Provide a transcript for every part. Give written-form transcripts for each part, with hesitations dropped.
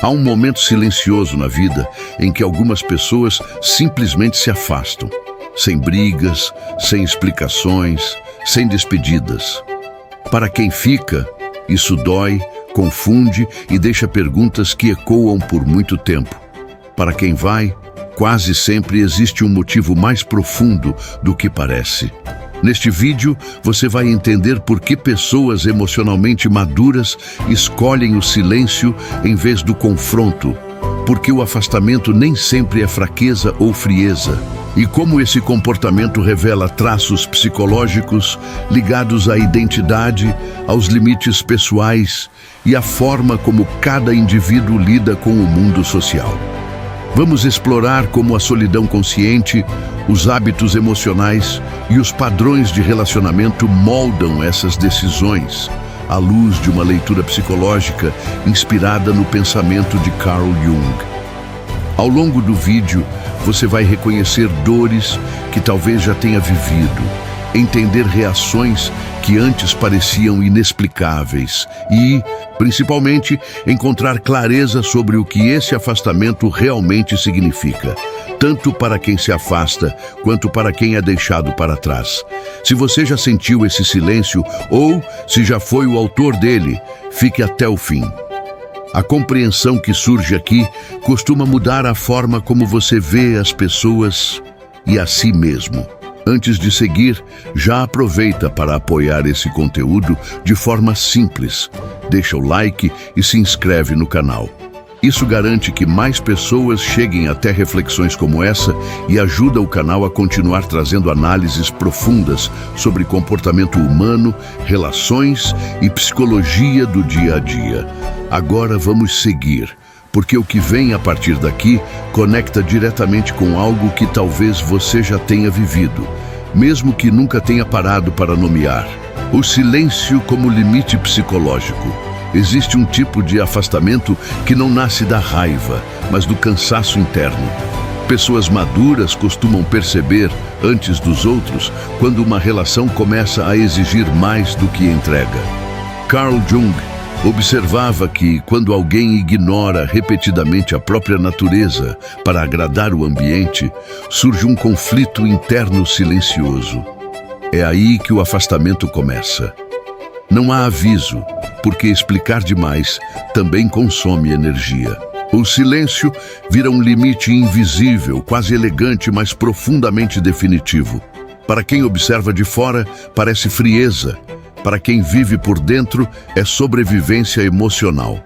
Há um momento silencioso na vida em que algumas pessoas simplesmente se afastam, sem brigas, sem explicações, sem despedidas. Para quem fica, isso dói, confunde e deixa perguntas que ecoam por muito tempo. Para quem vai, quase sempre existe um motivo mais profundo do que parece. Neste vídeo, você vai entender por que pessoas emocionalmente maduras escolhem o silêncio em vez do confronto, porque o afastamento nem sempre é fraqueza ou frieza, e como esse comportamento revela traços psicológicos ligados à identidade, aos limites pessoais e à forma como cada indivíduo lida com o mundo social. Vamos explorar como a solidão consciente, os hábitos emocionais e os padrões de relacionamento moldam essas decisões, à luz de uma leitura psicológica inspirada no pensamento de Carl Jung. Ao longo do vídeo, você vai reconhecer dores que talvez já tenha vivido, entender reações que antes pareciam inexplicáveis e, principalmente, encontrar clareza sobre o que esse afastamento realmente significa, tanto para quem se afasta quanto para quem é deixado para trás. Se você já sentiu esse silêncio ou se já foi o autor dele, fique até o fim. A compreensão que surge aqui costuma mudar a forma como você vê as pessoas e a si mesmo. Antes de seguir, já aproveita para apoiar esse conteúdo de forma simples. Deixa o like e se inscreve no canal. Isso garante que mais pessoas cheguem até reflexões como essa e ajuda o canal a continuar trazendo análises profundas sobre comportamento humano, relações e psicologia do dia a dia. Agora vamos seguir, porque o que vem a partir daqui conecta diretamente com algo que talvez você já tenha vivido, mesmo que nunca tenha parado para nomear. O silêncio como limite psicológico. Existe um tipo de afastamento que não nasce da raiva, mas do cansaço interno. Pessoas maduras costumam perceber, antes dos outros, quando uma relação começa a exigir mais do que entrega. Carl Jung observava que, quando alguém ignora repetidamente a própria natureza para agradar o ambiente, surge um conflito interno silencioso. É aí que o afastamento começa. Não há aviso, porque explicar demais também consome energia. O silêncio vira um limite invisível, quase elegante, mas profundamente definitivo. Para quem observa de fora, parece frieza. Para quem vive por dentro, é sobrevivência emocional.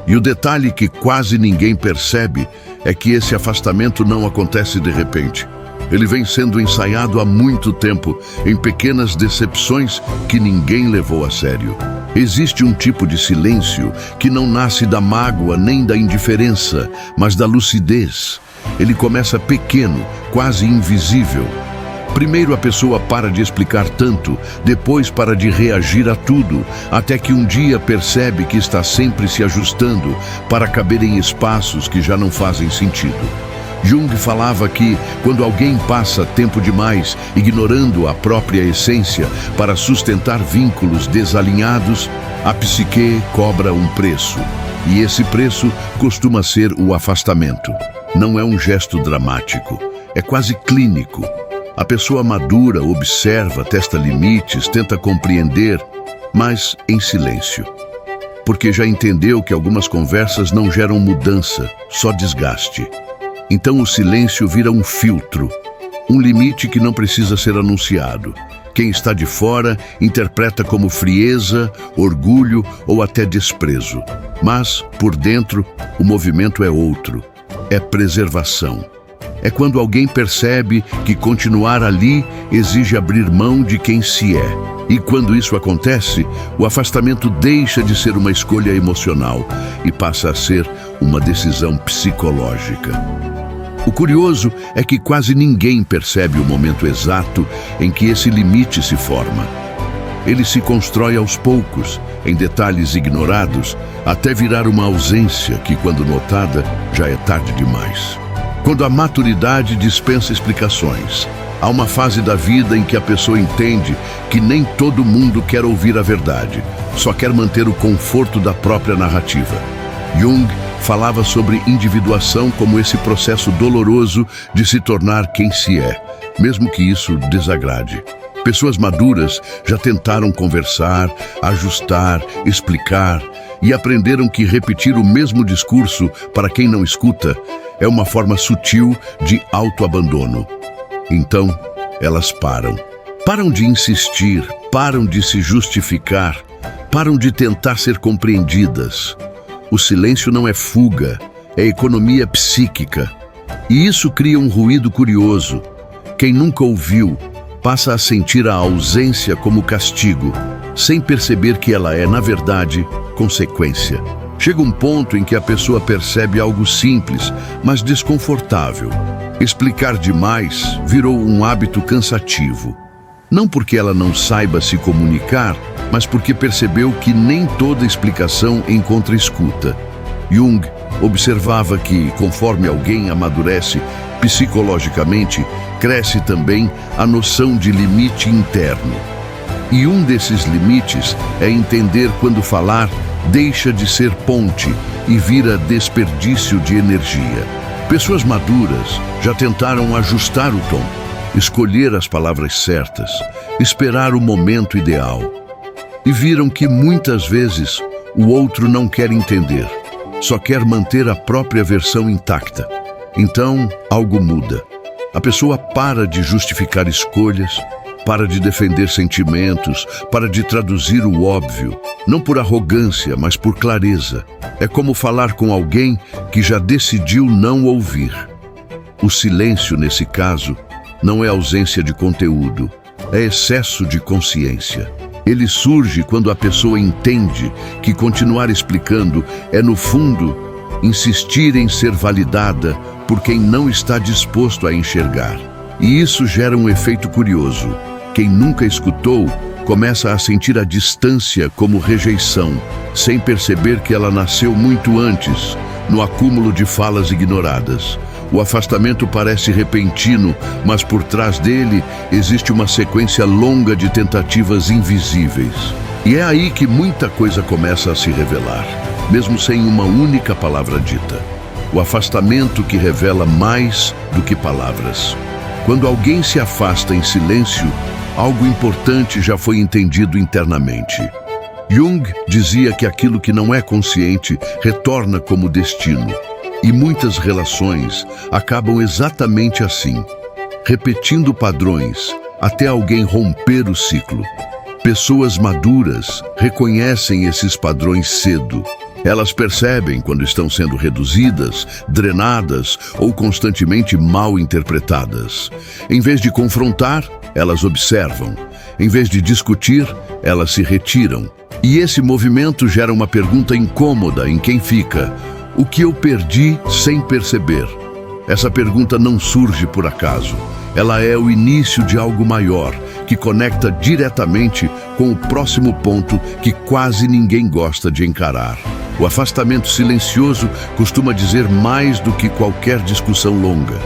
E o detalhe que quase ninguém percebe é que esse afastamento não acontece de repente. Ele vem sendo ensaiado há muito tempo, em pequenas decepções que ninguém levou a sério. Existe um tipo de silêncio que não nasce da mágoa nem da indiferença, mas da lucidez. Ele começa pequeno, quase invisível. Primeiro a pessoa para de explicar tanto, depois para de reagir a tudo, até que um dia percebe que está sempre se ajustando para caber em espaços que já não fazem sentido. Jung falava que, quando alguém passa tempo demais ignorando a própria essência para sustentar vínculos desalinhados, a psique cobra um preço. E esse preço costuma ser o afastamento. Não é um gesto dramático, é quase clínico. A pessoa madura observa, testa limites, tenta compreender, mas em silêncio. Porque já entendeu que algumas conversas não geram mudança, só desgaste. Então o silêncio vira um filtro, um limite que não precisa ser anunciado. Quem está de fora interpreta como frieza, orgulho ou até desprezo. Mas, por dentro, o movimento é outro. É preservação. É quando alguém percebe que continuar ali exige abrir mão de quem se é. E quando isso acontece, o afastamento deixa de ser uma escolha emocional e passa a ser uma decisão psicológica. O curioso é que quase ninguém percebe o momento exato em que esse limite se forma. Ele se constrói aos poucos, em detalhes ignorados, até virar uma ausência que, quando notada, já é tarde demais. Quando a maturidade dispensa explicações, há uma fase da vida em que a pessoa entende que nem todo mundo quer ouvir a verdade, só quer manter o conforto da própria narrativa. Jung falava sobre individuação como esse processo doloroso de se tornar quem se é, mesmo que isso desagrade. Pessoas maduras já tentaram conversar, ajustar, explicar e aprenderam que repetir o mesmo discurso para quem não escuta é uma forma sutil de autoabandono. Então, elas param. Param de insistir, param de se justificar, param de tentar ser compreendidas. O silêncio não é fuga, é economia psíquica. E isso cria um ruído curioso. Quem nunca ouviu passa a sentir a ausência como castigo, sem perceber que ela é, na verdade, consequência. Chega um ponto em que a pessoa percebe algo simples, mas desconfortável. Explicar demais virou um hábito cansativo. Não porque ela não saiba se comunicar, mas porque percebeu que nem toda explicação encontra escuta. Jung observava que, conforme alguém amadurece psicologicamente, cresce também a noção de limite interno. E um desses limites é entender quando falar deixa de ser ponte e vira desperdício de energia. Pessoas maduras já tentaram ajustar o tom, escolher as palavras certas, esperar o momento ideal. E viram que muitas vezes o outro não quer entender, só quer manter a própria versão intacta. Então, algo muda. A pessoa para de justificar escolhas, para de defender sentimentos, para de traduzir o óbvio, não por arrogância, mas por clareza. É como falar com alguém que já decidiu não ouvir. O silêncio, nesse caso, não é ausência de conteúdo, é excesso de consciência. Ele surge quando a pessoa entende que continuar explicando é, no fundo, insistir em ser validada por quem não está disposto a enxergar. E isso gera um efeito curioso. Quem nunca escutou começa a sentir a distância como rejeição, sem perceber que ela nasceu muito antes, no acúmulo de falas ignoradas. O afastamento parece repentino, mas por trás dele existe uma sequência longa de tentativas invisíveis. E é aí que muita coisa começa a se revelar, mesmo sem uma única palavra dita. O afastamento que revela mais do que palavras. Quando alguém se afasta em silêncio, algo importante já foi entendido internamente. Jung dizia que aquilo que não é consciente retorna como destino. E muitas relações acabam exatamente assim, repetindo padrões até alguém romper o ciclo. Pessoas maduras reconhecem esses padrões cedo. Elas percebem quando estão sendo reduzidas, drenadas ou constantemente mal interpretadas. Em vez de confrontar, elas observam. Em vez de discutir, elas se retiram. E esse movimento gera uma pergunta incômoda em quem fica: o que eu perdi sem perceber? Essa pergunta não surge por acaso. Ela é o início de algo maior, que conecta diretamente com o próximo ponto que quase ninguém gosta de encarar. O afastamento silencioso costuma dizer mais do que qualquer discussão longa.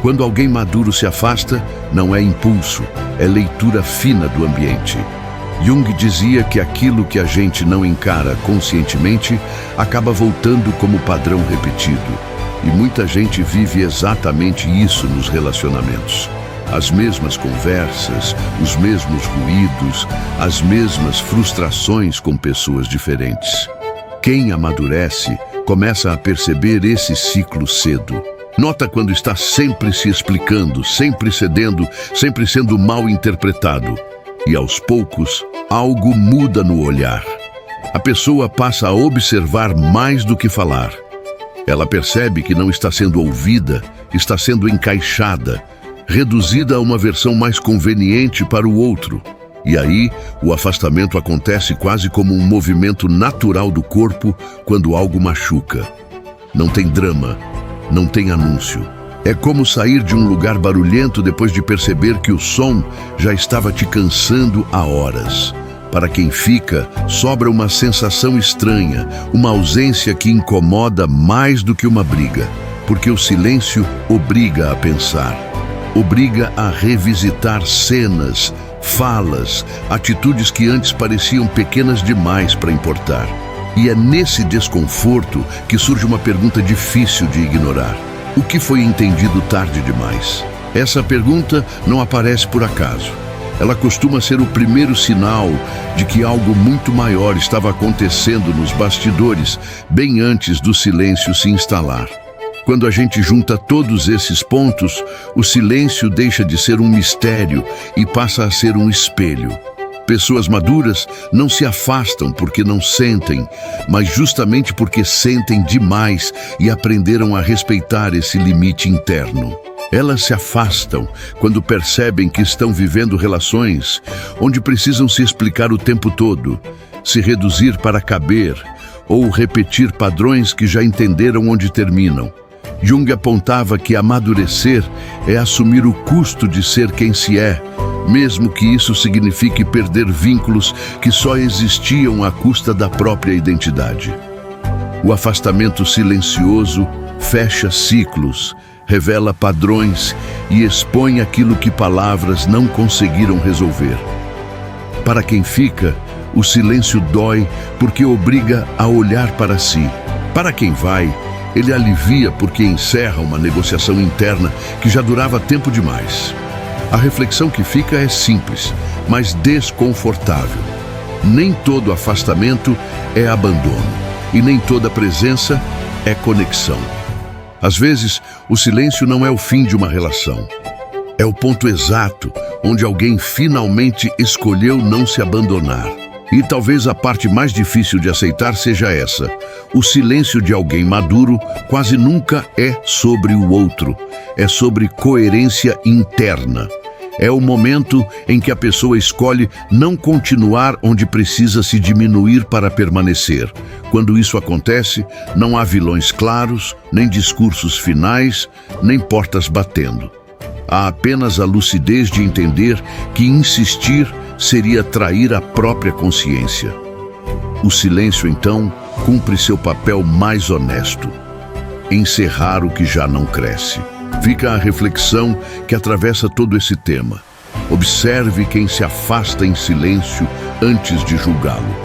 Quando alguém maduro se afasta, não é impulso, é leitura fina do ambiente. Jung dizia que aquilo que a gente não encara conscientemente acaba voltando como padrão repetido. E muita gente vive exatamente isso nos relacionamentos. As mesmas conversas, os mesmos ruídos, as mesmas frustrações com pessoas diferentes. Quem amadurece começa a perceber esse ciclo cedo. Nota quando está sempre se explicando, sempre cedendo, sempre sendo mal interpretado. E aos poucos, algo muda no olhar. A pessoa passa a observar mais do que falar. Ela percebe que não está sendo ouvida, está sendo encaixada, reduzida a uma versão mais conveniente para o outro. E aí, o afastamento acontece quase como um movimento natural do corpo quando algo machuca. Não tem drama, não tem anúncio. É como sair de um lugar barulhento depois de perceber que o som já estava te cansando há horas. Para quem fica, sobra uma sensação estranha, uma ausência que incomoda mais do que uma briga, porque o silêncio obriga a pensar, obriga a revisitar cenas, falas, atitudes que antes pareciam pequenas demais para importar. E é nesse desconforto que surge uma pergunta difícil de ignorar. O que foi entendido tarde demais? Essa pergunta não aparece por acaso. Ela costuma ser o primeiro sinal de que algo muito maior estava acontecendo nos bastidores, bem antes do silêncio se instalar. Quando a gente junta todos esses pontos, o silêncio deixa de ser um mistério e passa a ser um espelho. Pessoas maduras não se afastam porque não sentem, mas justamente porque sentem demais e aprenderam a respeitar esse limite interno. Elas se afastam quando percebem que estão vivendo relações onde precisam se explicar o tempo todo, se reduzir para caber ou repetir padrões que já entenderam onde terminam. Jung apontava que amadurecer é assumir o custo de ser quem se é, mesmo que isso signifique perder vínculos que só existiam à custa da própria identidade. O afastamento silencioso fecha ciclos, revela padrões e expõe aquilo que palavras não conseguiram resolver. Para quem fica, o silêncio dói porque obriga a olhar para si. Para quem vai, ele alivia porque encerra uma negociação interna que já durava tempo demais. A reflexão que fica é simples, mas desconfortável. Nem todo afastamento é abandono, e nem toda presença é conexão. Às vezes, o silêncio não é o fim de uma relação. É o ponto exato onde alguém finalmente escolheu não se abandonar. E talvez a parte mais difícil de aceitar seja essa. O silêncio de alguém maduro quase nunca é sobre o outro. É sobre coerência interna. É o momento em que a pessoa escolhe não continuar onde precisa se diminuir para permanecer. Quando isso acontece, não há vilões claros, nem discursos finais, nem portas batendo. Há apenas a lucidez de entender que insistir seria trair a própria consciência. O silêncio, então, cumpre seu papel mais honesto: encerrar o que já não cresce. Fica a reflexão que atravessa todo esse tema. Observe quem se afasta em silêncio antes de julgá-lo.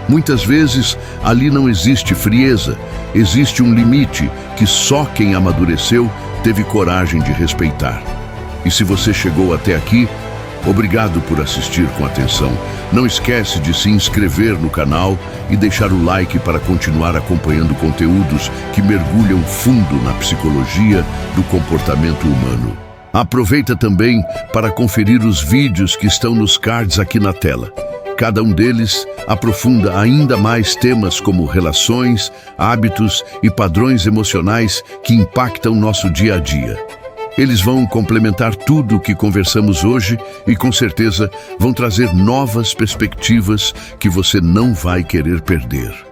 Muitas vezes, ali não existe frieza, existe um limite que só quem amadureceu teve coragem de respeitar. E se você chegou até aqui, obrigado por assistir com atenção. Não esquece de se inscrever no canal e deixar o like para continuar acompanhando conteúdos que mergulham fundo na psicologia do comportamento humano. Aproveita também para conferir os vídeos que estão nos cards aqui na tela. Cada um deles aprofunda ainda mais temas como relações, hábitos e padrões emocionais que impactam nosso dia a dia. Eles vão complementar tudo o que conversamos hoje e, com certeza, vão trazer novas perspectivas que você não vai querer perder.